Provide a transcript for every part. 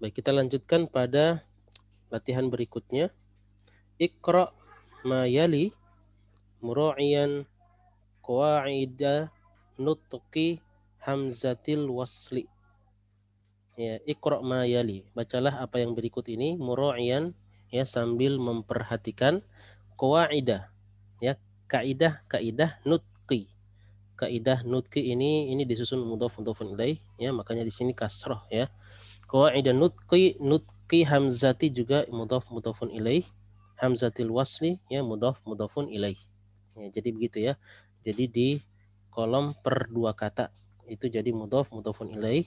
Baik, kita lanjutkan pada latihan berikutnya. Iqra ma yali mura'iyan qawaida nutqi hamzatil wasli. Ya, iqra ma yali. Bacalah apa yang berikut ini mura'iyan, ya, sambil memperhatikan qawaida, ya, kaidah nutqi. Kaidah nutqi ini disusun mudhaf mudhafun ilaih, ya, makanya di sini kasroh, ya. Qawaida nutqi hamzati juga mudhaf mudhafun ilaih, hamzatil wasli, ya, mudhaf mudhafun ilaih. Ya, jadi begitu, ya. Jadi di kolom per dua kata itu jadi mudhaf mudhafun ilaih,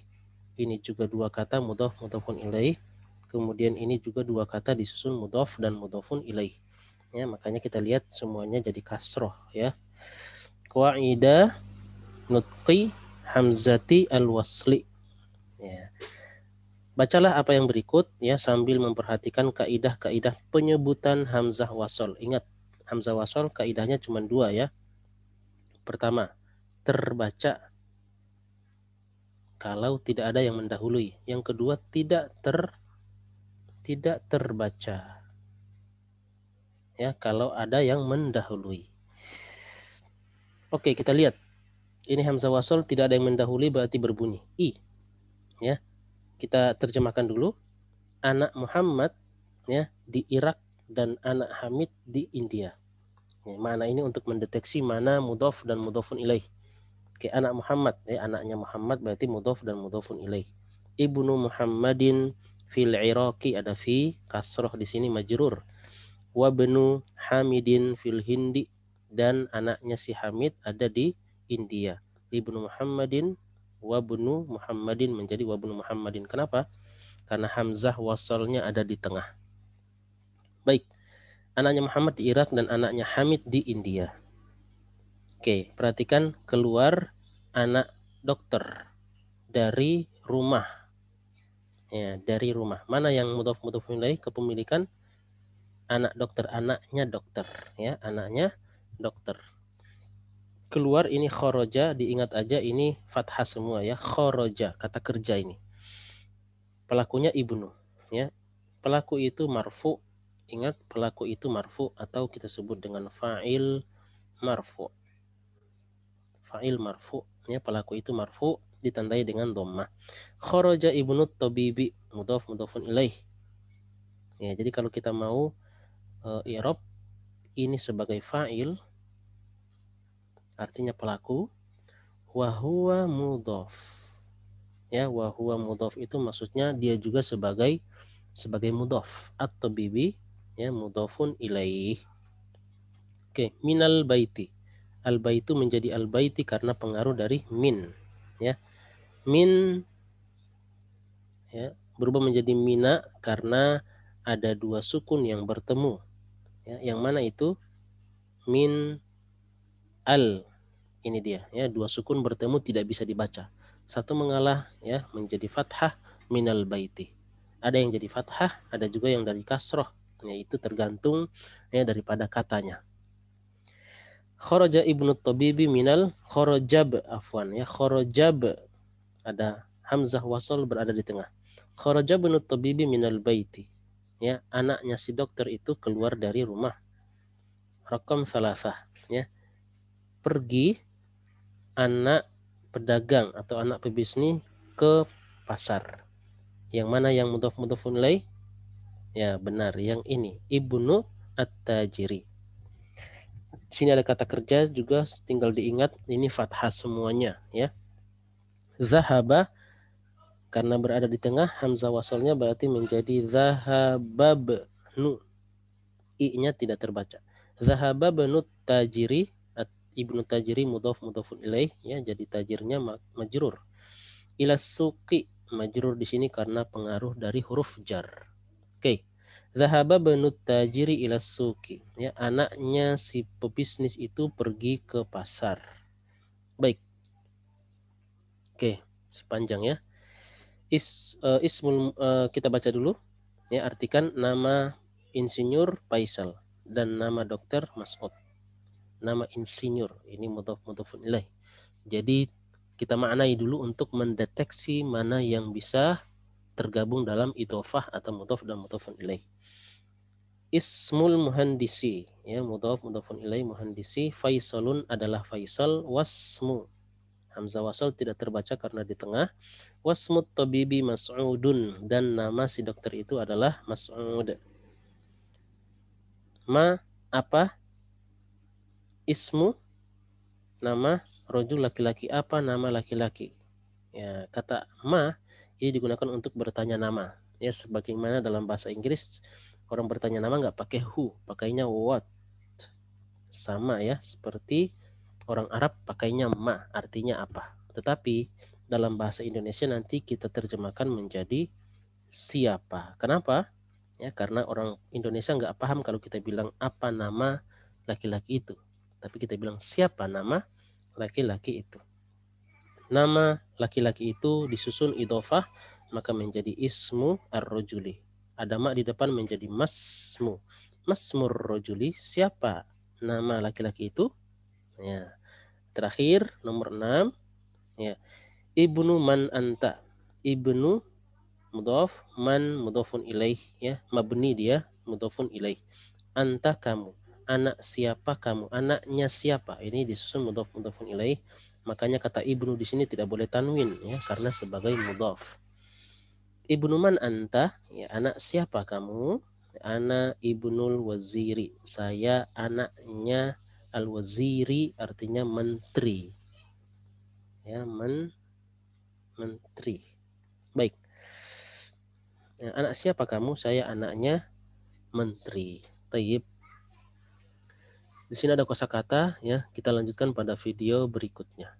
ini juga dua kata mudhaf mudhafun ilaih, kemudian ini juga dua kata disusun mudhaf dan mudhafun ilaih. Ya, makanya kita lihat semuanya jadi kasroh, ya. Qawaida nutqi hamzati al-wasli. Ya. Bacalah apa yang berikut, ya, sambil memperhatikan kaidah-kaidah penyebutan hamzah wasol. Ingat, hamzah wasol kaidahnya cuma dua, ya. Pertama, terbaca kalau tidak ada yang mendahului. Yang kedua, tidak terbaca, ya, kalau ada yang mendahului. Oke, kita lihat. Ini hamzah wasol tidak ada yang mendahului berarti berbunyi i, ya. Kita terjemahkan dulu. Anak Muhammad, ya, di Irak dan anak Hamid di India. Ya, mana ini untuk mendeteksi mana mudhof dan mudhofun ilaih. Oke, anak Muhammad, ya, anaknya Muhammad berarti mudhof dan mudhofun ilaih. Ibnu Muhammadin fil Iraqi, ada fi kasroh di sini majrur. Wabnu Hamidin fil Hindi, dan anaknya si Hamid ada di India. Ibnu Muhammadin wabnu Muhammadin menjadi wabnu Muhammadin. Kenapa? Karena hamzah wasalnya ada di tengah. Baik, anaknya Muhammad di Irak dan anaknya Hamid di India. Oke, perhatikan keluar anak dokter dari rumah. Ya, dari rumah. Mana yang mudhof mudhof ilaih kepemilikan? Anak dokter, anaknya dokter, ya, anaknya dokter. Keluar ini khoroja, diingat aja ini fathah semua, ya, khoroja, kata kerja ini. Pelakunya ibnu, ya. Pelaku itu marfu. Ingat, pelaku itu marfu atau kita sebut dengan fa'il marfu. Fa'il marfu, ya, pelaku itu marfu ditandai dengan dhammah. Kharaja ibnu tabibi, mudhaf mudhafun ilaih. Ya, jadi kalau kita mau i'rab ini sebagai fa'il artinya pelaku, wa huwa mudhaf. Ya, wa huwa mudhaf itu maksudnya dia juga sebagai mudhaf. At-tabibi, ya, mudhafun ilaih. Oke, minal baiti. Al baitu menjadi al baiti karena pengaruh dari min, ya. Min, ya, berubah menjadi mina karena ada dua sukun yang bertemu, ya. Yang mana itu? Min al, ini dia, ya, dua sukun bertemu tidak bisa dibaca. Satu mengalah, ya, menjadi fathah, minal baiti. Ada yang jadi fathah, ada juga yang dari kasroh, ya, itu tergantung, ya, daripada katanya. Kharaja ibnu tabibi minal kharajab, afwan, ya, kharajab, ada hamzah wasal berada di tengah. Kharaja ibnu tabibi minal baiti, ya, anaknya si dokter itu keluar dari rumah. Rakam salasah, ya, pergi anak pedagang atau anak pebisnis ke pasar. Yang mana yang mudhaf mudhafun ilaih? Ya, benar, yang ini, ibnu at-tajiri. Sini ada kata kerja juga, tinggal diingat ini fathah semuanya, ya. Zahaba karena berada di tengah, hamzah wasalnya berarti menjadi zahababnu. I-nya tidak terbaca. Zahababnu tajiri, ibnu tajiri mudhaf mudhafun ilaih, ya, jadi tajirnya majrur. Ila suqi, majrur di sini karena pengaruh dari huruf jar. Oke. Zahaba banu tajiri ila suqi, ya, anaknya si pebisnis itu pergi ke pasar. Baik. Oke, sepanjang, ya. Ismul, kita baca dulu, ya, artikan nama insinyur Faisal dan nama dokter Mas'ud. Nama insinyur ini mudhaf mudhafun ilaih. Jadi kita maknai dulu untuk mendeteksi mana yang bisa tergabung dalam idhofah atau mudhof dan mudhofun ilaih. Ismul muhandisi, ya, mudhof mudhofun ilaih muhandisi. Faisalun adalah Faisal. Wasmu, hamzah wasal tidak terbaca karena di tengah. Wasmut tabibi Mas'udun, dan nama si dokter itu adalah Mas'ud. Ma, apa? Ismu, nama. Rojul, laki-laki. Apa nama laki-laki? Ya, kata ma ini digunakan untuk bertanya nama. Ya, sebagaimana dalam bahasa Inggris orang bertanya nama nggak pakai who, pakainya what. Sama ya, seperti orang Arab pakainya ma, artinya apa. Tetapi dalam bahasa Indonesia nanti kita terjemahkan menjadi siapa. Kenapa? Ya, karena orang Indonesia nggak paham kalau kita bilang apa nama laki-laki itu. Tapi kita bilang siapa nama laki-laki itu. Nama laki-laki itu disusun idhofah maka menjadi ismu ar-rajuli. Ada ma di depan menjadi masmu. Masmur rajuli, siapa nama laki-laki itu? Ya. Terakhir nomor 6, ya. Ibnu man anta. Ibnu mudhaf, man mudhafun ilaih, ya, mabni dia mudhafun ilaih. Anta kamu. Anak siapa kamu? Anaknya siapa? Ini disusun mudhaf mudhafun ilaih. Makanya kata ibnu di sini tidak boleh tanwin, ya, karena sebagai mudhaf. Ibnu man anta, ya, anak siapa kamu? Ana ibnul waziri. Saya anaknya al-waziri, artinya menteri. Ya, menteri. Baik. Ya, anak siapa kamu? Saya anaknya menteri. Taib. Di sini ada kosakata, ya. Kita lanjutkan pada video berikutnya.